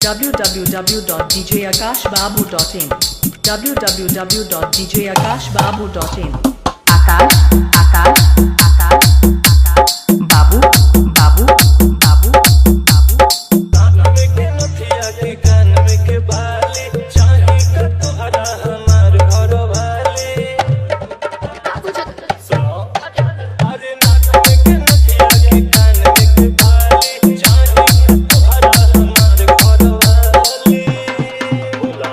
www.djakashbabu.in www.djakashbabu.in Akash Akash Akash Akash बाबू बाबू बाबू बाबू कान में के नथिया के कान में के बाली चाही का तोहरा हमार घर वाले अरे नाक में के नथिया के कान में के बाली चाही का तोहरा हमार घर वाले बोला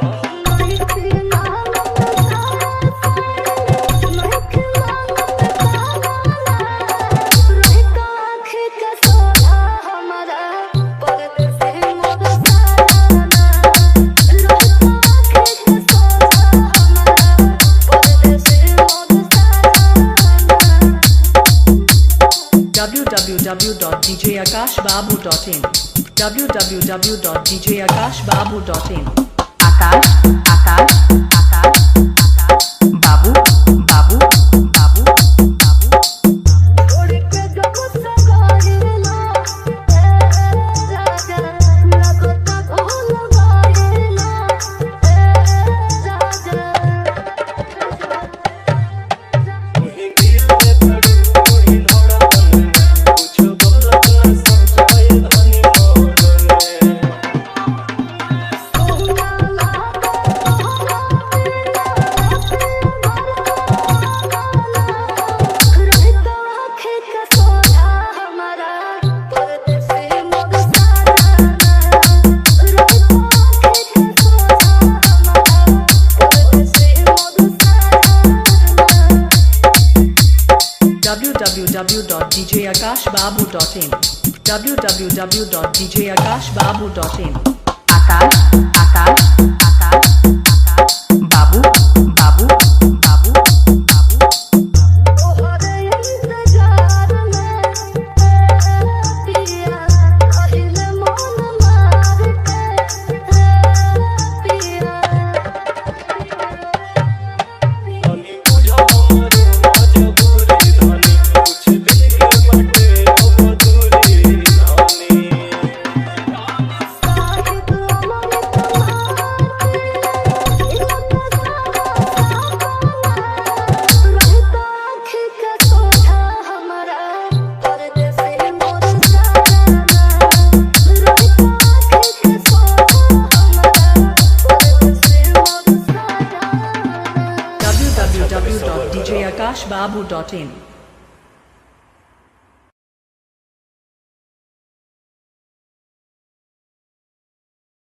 www.djakashbabu.in www.djakashbabu.in आकाश आकाश आकाश आकाश बाबू बाबू बाबू बाबू तुही दिल में धड़क तुही धड़कन कुछ बोलत न समझाए धनी मोहन www.djakashbabu.in www.djakashbabu.in आकाश आकाश आकाश आकाश बाबू बाबू बाबू बाबू धनी बुझा हमर मजबूरी धनी कुछ दिल के बटे मधुरी धनी www.djakashbabu.in